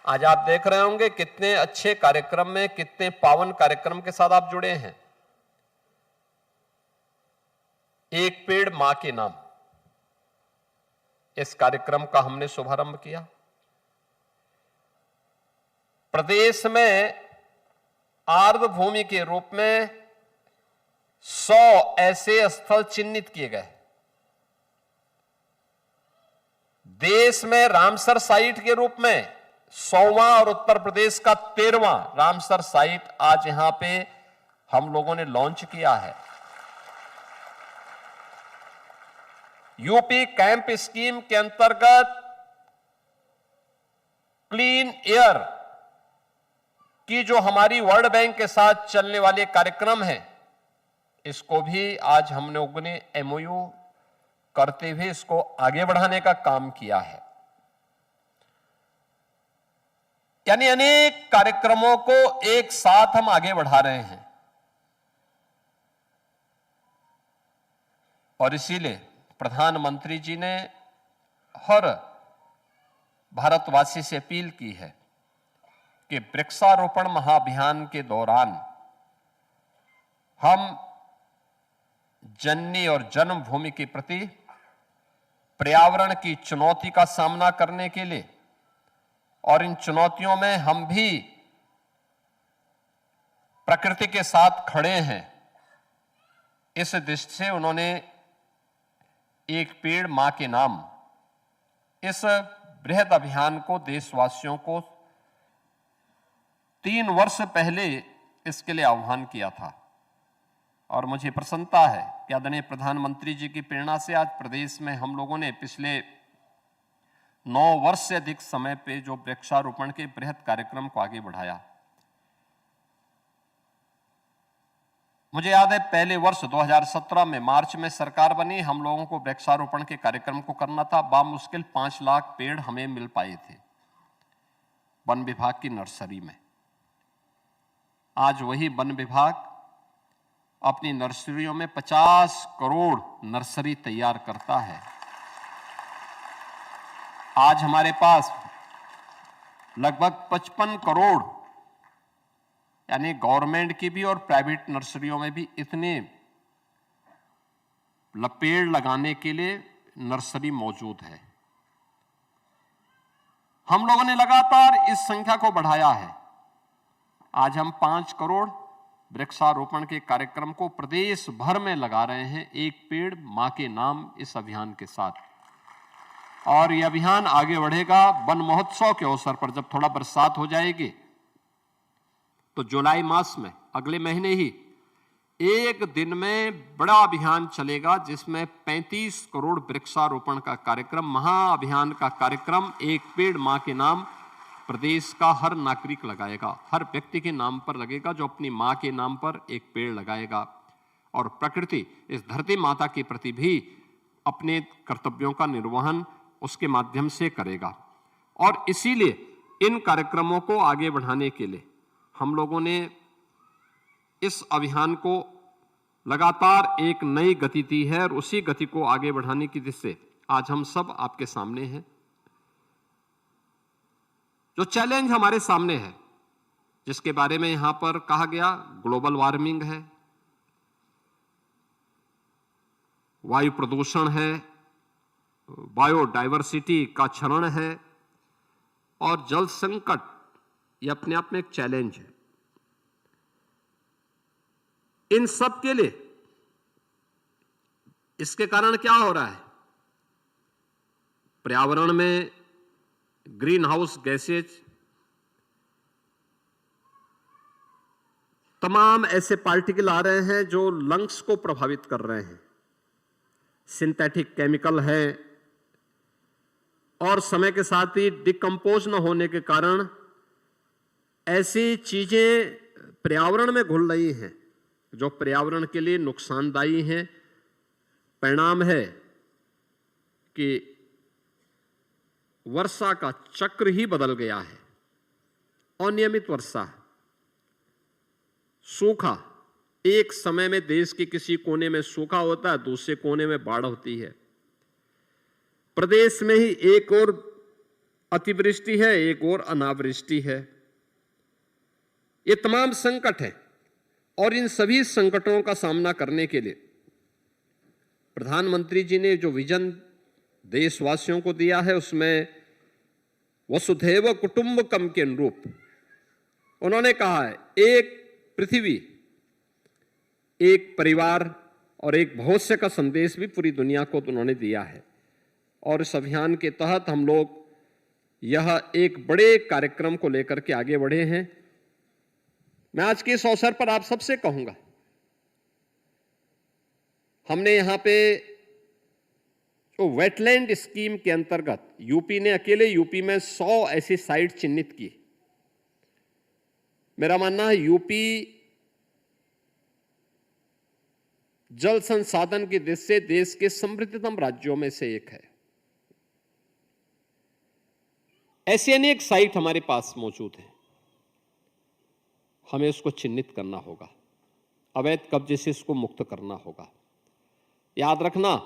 आज आप देख रहे होंगे कितने अच्छे कार्यक्रम में, कितने पावन कार्यक्रम के साथ आप जुड़े हैं। एक पेड़ मां के नाम, इस कार्यक्रम का हमने शुभारंभ किया। प्रदेश में आर्द्र भूमि के रूप में 100 ऐसे स्थल चिन्हित किए गए। देश में रामसर साइट के रूप में 100वां और उत्तर प्रदेश का 13वां रामसर साइट आज यहां पे हम लोगों ने लॉन्च किया है। यूपी कैंप स्कीम के अंतर्गत क्लीन एयर की जो हमारी वर्ल्ड बैंक के साथ चलने वाले कार्यक्रम हैं, इसको भी आज हम लोगों ने एमओयू करते हुए इसको आगे बढ़ाने का काम किया है। यानी अनेक कार्यक्रमों को एक साथ हम आगे बढ़ा रहे हैं और इसीलिए प्रधानमंत्री जी ने हर भारतवासी से अपील की है कि वृक्षारोपण महाअभियान के दौरान हम जननी और जन्मभूमि के प्रति पर्यावरण की चुनौती का सामना करने के लिए और इन चुनौतियों में हम भी प्रकृति के साथ खड़े हैं, इस दृष्टि से उन्होंने एक पेड़ मां के नाम इस बृहद अभियान को देशवासियों को 3 वर्ष पहले इसके लिए आह्वान किया था। और मुझे प्रसन्नता है कि आदरणीय प्रधानमंत्री जी की प्रेरणा से आज प्रदेश में हम लोगों ने पिछले 9 वर्ष से अधिक समय पे जो वृक्षारोपण के बृहद कार्यक्रम को आगे बढ़ाया। मुझे याद है पहले वर्ष 2017 में मार्च में सरकार बनी, हम लोगों को वृक्षारोपण के कार्यक्रम को करना था। बामुश्किल 5 लाख पेड़ हमें मिल पाए थे वन विभाग की नर्सरी में। आज वही वन विभाग अपनी नर्सरियों में 50 करोड़ नर्सरी तैयार करता है। आज हमारे पास लगभग 55 करोड़ यानी गवर्नमेंट की भी और प्राइवेट नर्सरियों में भी इतने पेड़ लगाने के लिए नर्सरी मौजूद है। हम लोगों ने लगातार इस संख्या को बढ़ाया है। आज हम 5 करोड़ वृक्षारोपण के कार्यक्रम को प्रदेश भर में लगा रहे हैं, एक पेड़ मां के नाम इस अभियान के साथ। और यह अभियान आगे बढ़ेगा। वन महोत्सव के अवसर पर जब थोड़ा बरसात हो जाएगी तो जुलाई मास में अगले महीने ही एक दिन में बड़ा अभियान चलेगा जिसमें 35 करोड़ वृक्षारोपण का कार्यक्रम, महाअभियान का कार्यक्रम एक पेड़ मां के नाम प्रदेश का हर नागरिक लगाएगा, हर व्यक्ति के नाम पर लगेगा जो अपनी मां के नाम पर एक पेड़ लगाएगा। और प्रकृति इस धरती माता के प्रति भी अपने कर्तव्यों का निर्वहन उसके माध्यम से करेगा। और इसीलिए इन कार्यक्रमों को आगे बढ़ाने के लिए हम लोगों ने इस अभियान को लगातार एक नई गति दी है और उसी गति को आगे बढ़ाने की दिशा से आज हम सब आपके सामने हैं। जो चैलेंज हमारे सामने है, जिसके बारे में यहां पर कहा गया, ग्लोबल वार्मिंग है, वायु प्रदूषण है, बायोडायवर्सिटी का क्षरण है और जल संकट, ये अपने आप में एक चैलेंज है। इन सब के लिए इसके कारण क्या हो रहा है? पर्यावरण में ग्रीन हाउस गैसेज, तमाम ऐसे पार्टिकल आ रहे हैं जो लंग्स को प्रभावित कर रहे हैं, सिंथेटिक केमिकल है और समय के साथ ही डिकम्पोज न होने के कारण ऐसी चीजें पर्यावरण में घुल रही हैं जो पर्यावरण के लिए नुकसानदायी हैं। परिणाम है कि वर्षा का चक्र ही बदल गया है। अनियमित वर्षा, सूखा, एक समय में देश के किसी कोने में सूखा होता है, दूसरे कोने में बाढ़ होती है। प्रदेश में ही एक और अतिवृष्टि है, एक और अनावृष्टि है। ये तमाम संकट हैं और इन सभी संकटों का सामना करने के लिए प्रधानमंत्री जी ने जो विजन देशवासियों को दिया है, उसमें वसुधैव कुटुंबकम के अनुरूप उन्होंने कहा है एक पृथ्वी, एक परिवार और एक भविष्य का संदेश भी पूरी दुनिया को उन्होंने दिया है। और इस अभियान के तहत हम लोग यह एक बड़े कार्यक्रम को लेकर के आगे बढ़े हैं। मैं आज के इस अवसर पर आप सबसे कहूंगा, हमने यहां पे जो वेटलैंड स्कीम के अंतर्गत यूपी ने अकेले यूपी में 100 ऐसी साइट चिन्हित की। मेरा मानना है यूपी जल संसाधन की दृष्टि से देश के समृद्धतम राज्यों में से एक है। ऐसी अनेक साइट हमारे पास मौजूद है, हमें उसको चिन्हित करना होगा, अवैध कब्जे से इसको मुक्त करना होगा। याद रखना,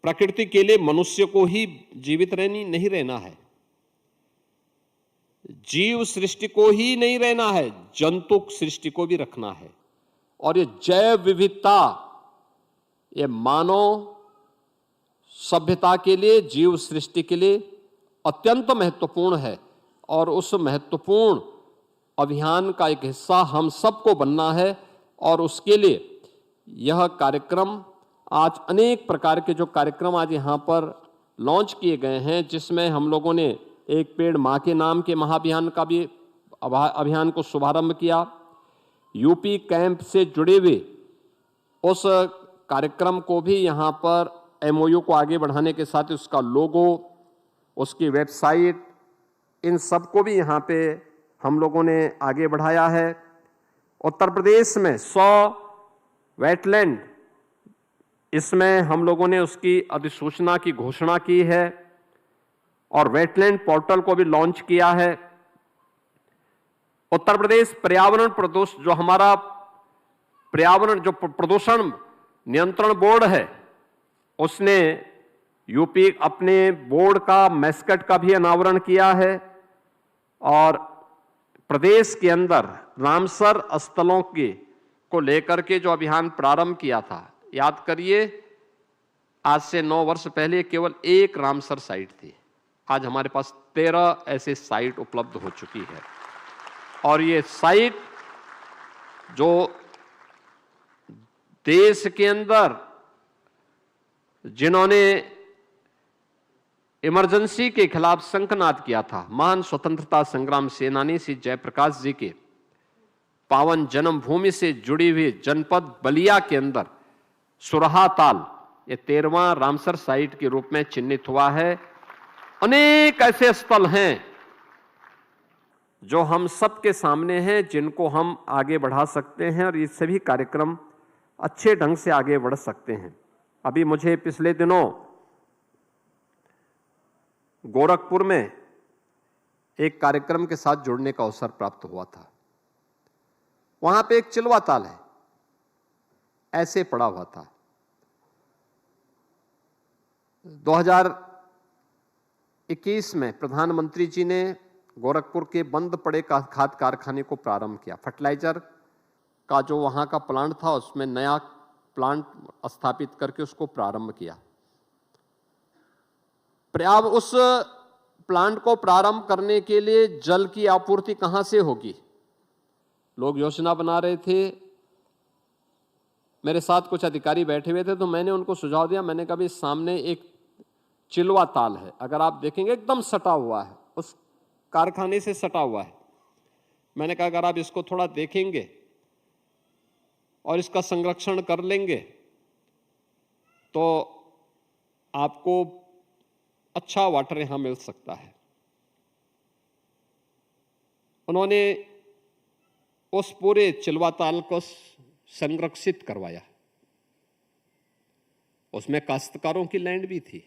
प्रकृति के लिए मनुष्य को ही जीवित नहीं रहना है, जीव सृष्टि को ही नहीं रहना है, जंतु सृष्टि को भी रखना है। और ये जैव विविधता, ये मानव सभ्यता के लिए, जीव सृष्टि के लिए अत्यंत महत्वपूर्ण है। और उस महत्वपूर्ण अभियान का एक हिस्सा हम सबको बनना है। और उसके लिए यह कार्यक्रम, आज अनेक प्रकार के जो कार्यक्रम आज यहाँ पर लॉन्च किए गए हैं, जिसमें हम लोगों ने एक पेड़ मां के नाम के महाअभियान का भी अभियान को शुभारंभ किया। यूपी कैंप से जुड़े हुए उस कार्यक्रम को भी यहाँ पर एमओयू को आगे बढ़ाने के साथ उसका लोगो, उसकी वेबसाइट, इन सब को भी यहाँ पे हम लोगों ने आगे बढ़ाया है। उत्तर प्रदेश में 100 वेटलैंड, इसमें हम लोगों ने उसकी अधिसूचना की घोषणा की है और वेटलैंड पोर्टल को भी लॉन्च किया है। उत्तर प्रदेश पर्यावरण प्रदूषण, जो हमारा पर्यावरण जो प्रदूषण नियंत्रण बोर्ड है, उसने यूपी अपने बोर्ड का मैस्कट का भी अनावरण किया है। और प्रदेश के अंदर रामसर स्थलों के को लेकर के जो अभियान प्रारंभ किया था, याद करिए आज से 9 वर्ष पहले केवल एक रामसर साइट थी, आज हमारे पास 13 ऐसे साइट उपलब्ध हो चुकी है। और ये साइट जो देश के अंदर जिन्होंने इमरजेंसी के खिलाफ शंखनाद किया था, महान स्वतंत्रता संग्राम सेनानी श्री जयप्रकाश जी के पावन जन्मभूमि से जुड़ी हुई जनपद बलिया के अंदर सुरहा ताल, ये 13वां रामसर साइट के रूप में चिन्हित हुआ है। अनेक ऐसे स्थल हैं जो हम सबके सामने हैं, जिनको हम आगे बढ़ा सकते हैं और ये सभी कार्यक्रम अच्छे ढंग से आगे बढ़ सकते हैं। अभी मुझे पिछले दिनों गोरखपुर में एक कार्यक्रम के साथ जुड़ने का अवसर प्राप्त हुआ था। वहां पे एक चिलवा ताल है, ऐसे पड़ा हुआ था। 2021 में प्रधानमंत्री जी ने गोरखपुर के बंद पड़े खाद कारखाने को प्रारंभ किया। फर्टिलाइजर का जो वहां का प्लांट था, उसमें नया प्लांट स्थापित करके उसको प्रारंभ किया। अब उस प्लांट को प्रारंभ करने के लिए जल की आपूर्ति कहां से होगी? लोग योजना बना रहे थे, मेरे साथ कुछ अधिकारी बैठे हुए थे, तो मैंने उनको सुझाव दिया। मैंने कहा, सामने एक चिलवा ताल है, अगर आप देखेंगे एकदम सटा हुआ है, उस कारखाने से सटा हुआ है। मैंने कहा अगर आप इसको थोड़ा देखेंगे और इसका संरक्षण कर लेंगे तो आपको अच्छा वाटर यहां मिल सकता है। उन्होंने उस पूरे चिलवा ताल को संरक्षित करवाया। उसमें काश्तकारों की लैंड भी थी।